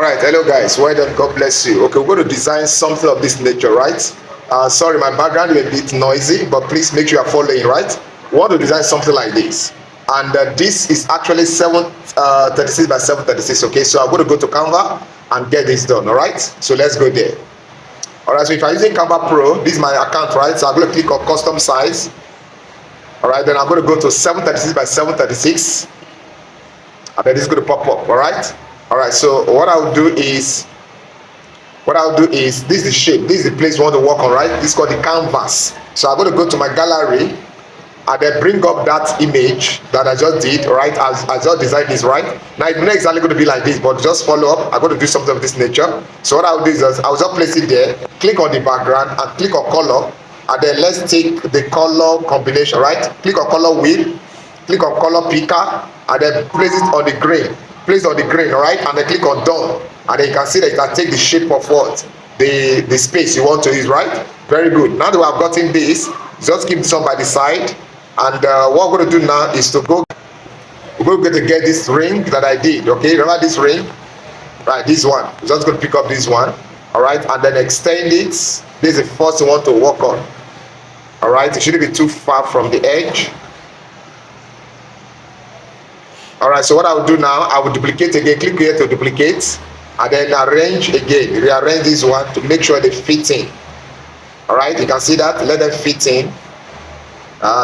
All right, hello guys, well done, God bless you. Okay, we're going to design something of this nature, right? Sorry, my background is a bit noisy, but please make sure you're following, right? We want to design something like this. And this is actually 736 by 736, okay? So I'm going to go to Canva and get this done, all right? So let's go there. All right, so if I'm using Canva Pro, this is my account, right? So I'm going to click on custom size. All right, then I'm going to go to 736 by 736. And then this is going to pop up, all right? All right, so what I'll do is this is the shape, this is the place we want to work on, right? This is called the canvas. So I'm going to go to my gallery and then bring up that image that I just did, right? I just designed this, right? Now it's not exactly going to be like this, but just follow up. I'm going to do something of this nature. So what I'll do is I'll just place it there, click on the background and click on color, and then let's take the color combination, right? Click on color wheel, click on color picker, and then place it on the grain. Place on the grain, all right, and then click on done, and then you can see that you can take the shape of what the space you want to use, right? Very good. Now that we have gotten this, just keep this on by the side, and what we're going to do now is we're going to get this ring that I did. Okay, remember this ring, right? This one. We're just going to pick up this one, all right, and then extend it. This is the first you want to work on, all right. It shouldn't be too far from the edge. All right, so what I will do now, I will duplicate again, click here to duplicate, and then arrange again, rearrange this one to make sure they fit in. All right, you can see that, let them fit in,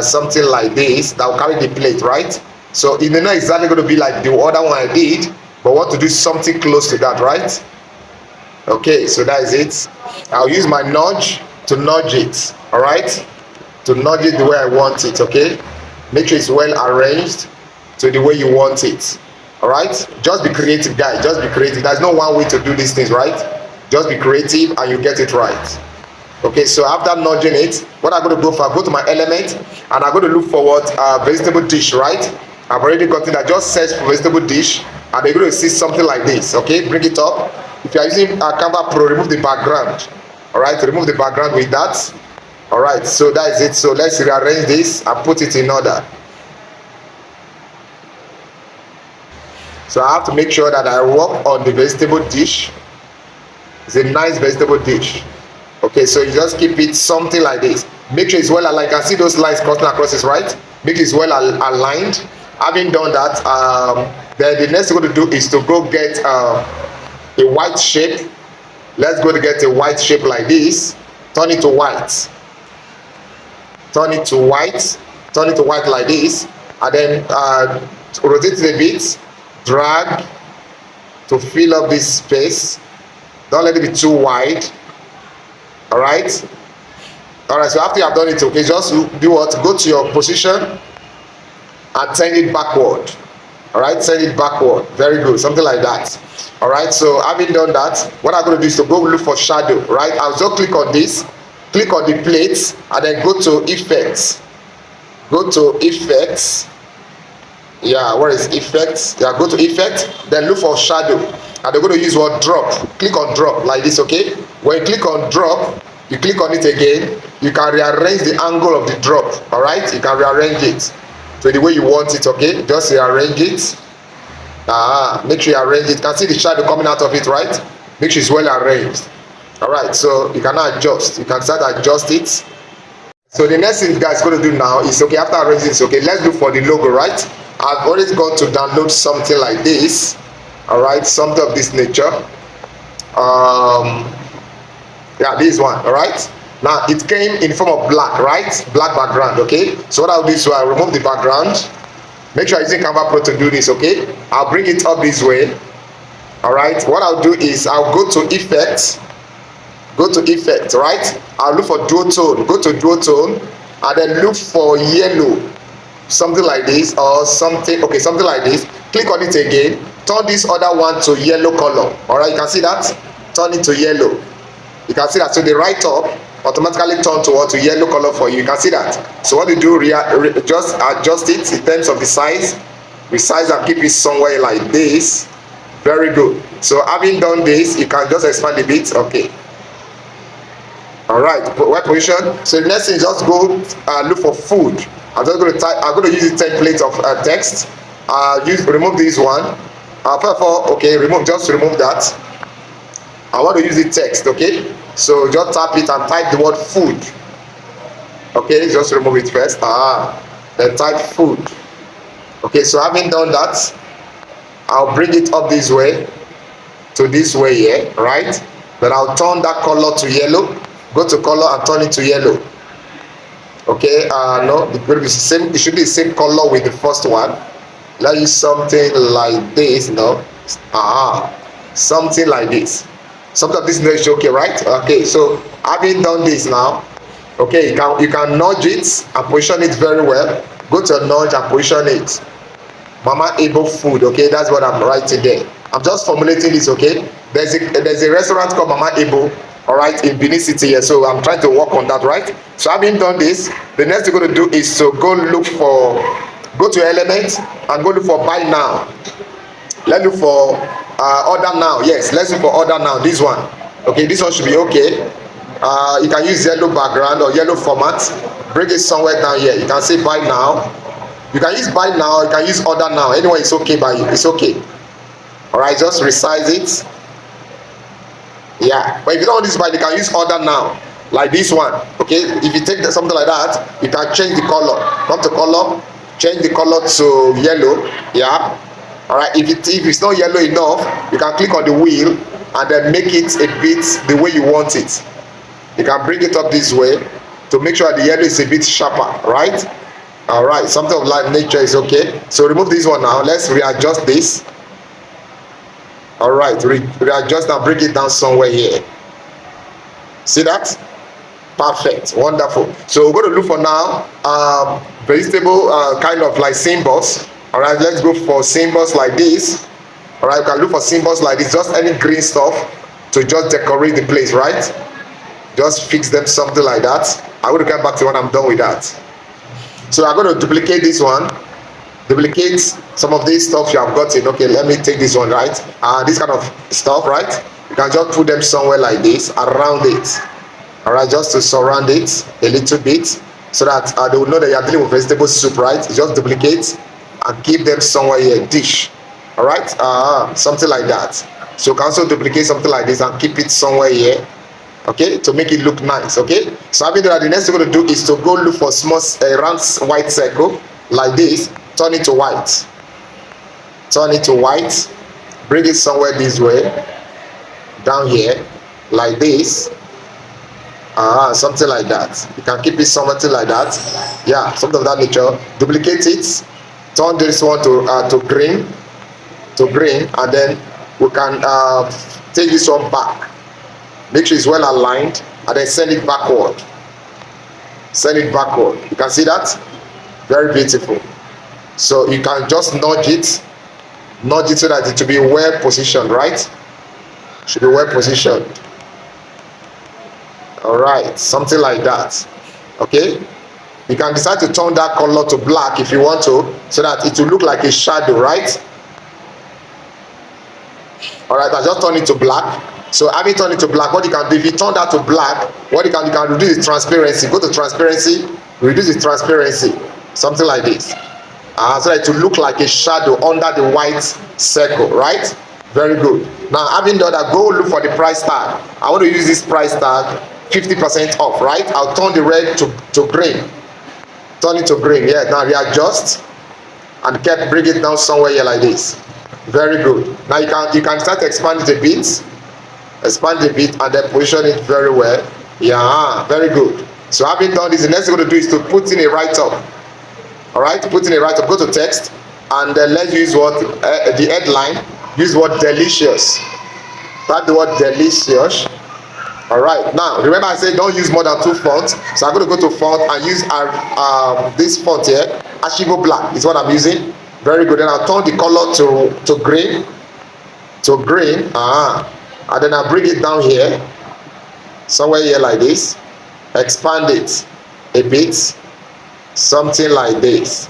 something like this, that will carry the plate, right? So it may not exactly going to be like the other one I did, but want to do something close to that, right? Okay, so that is it. I'll use my nudge to nudge it, all right? To nudge it the way I want it, okay? Make sure it's well arranged to the way you want it, all right? Just be creative, guys. Just be creative. There's no one way to do these things, right? Just be creative and you get it right. Okay, so after nudging it, what I'm going to go for, I go to my element and I'm going to look for what vegetable dish, right? I've already gotten that. Just search for vegetable dish and you're going to see something like this. Okay, bring it up. If you're using Canva Pro, remove the background, all right? Remove the background with that. All right, so that is it. So let's rearrange this and put it in order. So I have to make sure that I work on the vegetable dish. It's a nice vegetable dish. Okay, so you just keep it something like this. Make sure it's well aligned. You can see those lines crossing across this, right? Make sure it's well aligned. Having done that, then the next thing we're going to do is to go get a white shape. Let's go to get a white shape like this. Turn it to white. Turn it to white. Turn it to white like this. And then rotate it a bit. Drag to fill up this space. Don't let it be too wide. All right, so after you have done it, okay, just do what? Go to your position and turn it backward. All right, turn it backward. Very good, something like that. All right, so having done that, what I'm going to do is to go look for shadow, right? I'll just click on this, click on the plate, and then go to effects. Go to effects. Yeah, where is effects? Yeah, go to effect, then look for shadow, and they're going to use what? Drop. Click on drop like this, okay? When you click on drop, you click on it again, you can rearrange the angle of the drop. All right, you can rearrange it to the way you want it, okay? Just rearrange it. Make sure you arrange it. You can see the shadow coming out of it, right? Make sure it's well arranged. All right, so you can now adjust. You can start to adjust it. So the next thing you guys going to do now is, okay, after arranging this, okay, let's look for the logo, right? I've already gone to download something like this, all right, something of this nature. Yeah, this one, all right. Now it came in form of black, right? Black background, okay. So what I'll do is I'll remove the background. Make sure you're using Canva Pro to do this, okay. I'll bring it up this way, all right. What I'll do is I'll go to effects, right? I'll look for dual tone, go to dual tone, and then look for yellow. Something like this or something, okay, something like this. Click on it again, turn this other one to yellow color. All right, you can see that. Turn it to yellow. You can see that. So the right up automatically turn to yellow color for you. You can see that. So what you do, just adjust it in terms of the size. Resize and keep it somewhere like this. Very good. So having done this, you can just expand a bit. Okay. All right, right position. So the next thing is just go look for food. I'm just going to type. I'm going to use the template of text. Remove this one. First of all, okay, just remove that. I want to use the text, okay? So just tap it and type the word food. Okay, just remove it first. Then type food. Okay, so having done that, I'll bring it up this way to this way here, right? Then I'll turn that color to yellow. Go to color and turn it to yellow. Okay, no, it will be same. It should be the same color with the first one. Let's use something like this. No, something like this. Something of this nature. Okay, right? Okay, so having done this now, okay, you can nudge it and position it very well. Go to nudge and position it. Mama Ebo food. Okay, that's what I'm writing there. I'm just formulating this. Okay, there's a restaurant called Mama Ebo. All right, in Benin City here, so I'm trying to work on that, right? So having done this, the next thing you're going to do is to go to element and go look for buy now. Let's look for order now. Yes, let's look for order now. This one, okay, this one should be okay. You can use yellow background or yellow format. Bring it somewhere down here. You can say buy now. You can use buy now. You can use order now. Anyway, it's okay by you. It's okay. All right, just resize it. Yeah, but if you don't want this, you can use order now, like this one. Okay, if you take something like that, you can change the color. Come to color, change the color to yellow. Yeah, all right. If it's not yellow enough, you can click on the wheel and then make it a bit the way you want it. You can bring it up this way to make sure the yellow is a bit sharper, right? All right, something of like nature is okay. So remove this one now. Let's readjust this. All right, readjust and bring it down somewhere here. See that? Perfect, wonderful. So we're going to look for now vegetable kind of like symbols. All right, let's go for symbols like this. All right, you can look for symbols like this, just any green stuff to just decorate the place, right? Just fix them something like that. I'm going to come back to when I'm done with that. So I'm going to duplicate this one. Duplicate some of this stuff you have gotten. Okay, let me take this one, right? This kind of stuff, right? You can just put them somewhere like this around it. All right, just to surround it a little bit so that they will know that you are dealing with vegetable soup, right? Just duplicate and keep them somewhere here, dish. All right, something like that. So you can also duplicate something like this and keep it somewhere here, okay, to make it look nice. Okay, so having that, the next thing we're going to do is to go look for small round white circle like this. Turn it to white. Turn it to white. Bring it somewhere this way. Down here. Like this. Something like that. You can keep it something like that. Yeah, something of that nature. Duplicate it. Turn this one to green. To green. And then we can take this one back. Make sure it's well aligned. And then send it backward. Send it backward. You can see that? Very beautiful. So you can just nudge it so that it will be well positioned, right? Should be well positioned. All right, something like that. Okay, you can decide to turn that color to black if you want to, so that it will look like a shadow, right? All right, I just turn it to black. So having turned it to black, what you can do, if you turn that to black, what you can reduce the transparency. Go to transparency, reduce the transparency, something like this. So that it will look like a shadow under the white circle, right? Very good. Now, having done that, go look for the price tag. I want to use this price tag 50% off, right? I'll turn the red to green. Turn it to green. Yeah, now readjust and bring it down somewhere here like this. Very good. Now you can start to expand it a bit. Expand a bit and then position it very well. Yeah, very good. So having done this, the next thing we're going to do is to put in a write-up. All right, put in a write-up, go to text, and then let's use what the headline. Use word delicious. Type the word delicious. All right, now remember I said don't use more than 2 fonts. So I'm going to go to font and use this font here. Ashivo Black is what I'm using. Very good. Then I'll turn the color to green. To green. And then I'll bring it down here. Somewhere here like this. Expand it a bit. Something like this.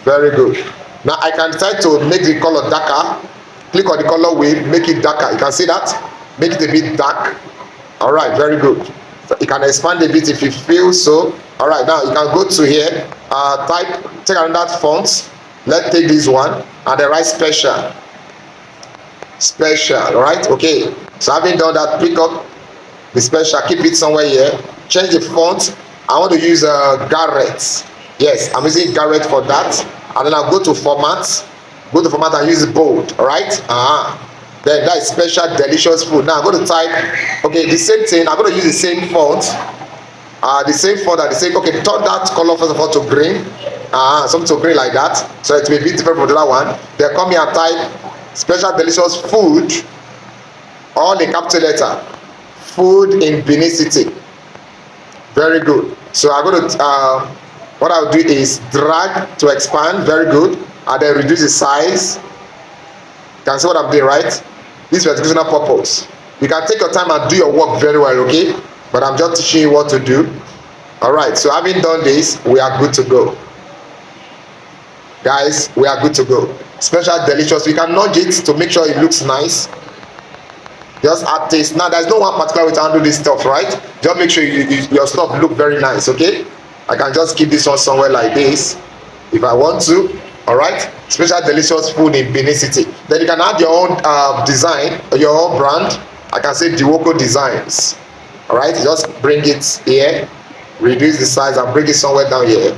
Very good. Now I can decide to make the color darker. Click on the color wheel, make it darker. You can see that? Make it a bit dark. All right, very good. So you can expand a bit if you feel so. All right, now you can go to here, take another font. Let's take this one and then write special. special. All right, okay. So having done that, pick up the special, keep it somewhere here, change the font. I want to use Garrett. Yes, I'm using Garrett for that. And then I'll go to format, and use bold. All right, then that is special delicious food. Now I'm going to type, okay, the same thing. I'm going to use the same font, and the same, okay, turn that color first of all to green, something to green like that, so it may be different from the other one. Then come here and type special delicious food, all in capital letter, food in Benin City. Very good. So I'm going to what I'll do is drag to expand. Very good. And then reduce the size. You can see what I'm doing, right? This is for educational purpose. You can take your time and do your work very well, okay? But I'm just teaching you what to do. All right, so having done this, we are good to go. Guys, we are good to go. Special delicious. You can nudge it to make sure it looks nice. Just add taste. Now, there's no one particular way to handle this stuff, right? Just make sure your stuff look very nice, okay? I can just keep this one somewhere like this if I want to. All right, special delicious food in Benin City. Then you can add your own design or your own brand. I can say DWOCODesigns. All right, just bring it here, reduce the size and bring it somewhere down here.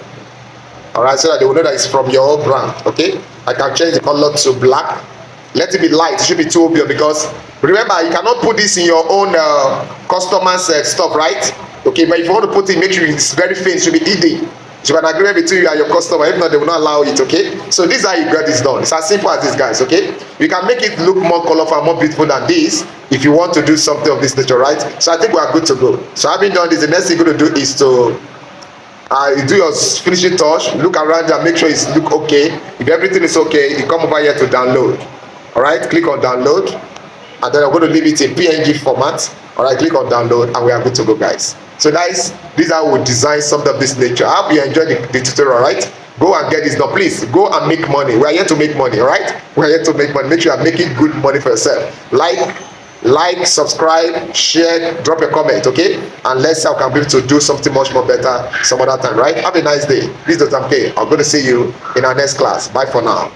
All right, so that they will know that it's from your own brand. Okay, I can change the color to black. Let it be light. It should be too obvious because remember you cannot put this in your own customers stuff, right? Okay, but if you want to put it, make sure it's very faint. It should be hidden. It should be an agreement between you and your customer. If not, they will not allow it. Okay, so this is how you get this done. It's as simple as this, guys. Okay, you can make it look more colorful and more beautiful than this if you want to do something of this nature, right? So I think we are good to go. So having done this, the next thing you're going to do is to you do your finishing touch, look around and make sure it's look okay. If everything is okay, you come over here to download. All right, click on download, and then I'm going to leave it in PNG format. All right, click on download, and we are good to go, guys. So guys, this is how we design something of this nature. I hope you enjoyed the tutorial, right? Go and get this done. Please go and make money. We are here to make money, all right? We are here to make money. Make sure you are making good money for yourself. Like, subscribe, share, drop a comment, okay? And let's see how we can be able to do something much more better some other time, right? Have a nice day. This is Dr. M K. I'm going to see you in our next class. Bye for now.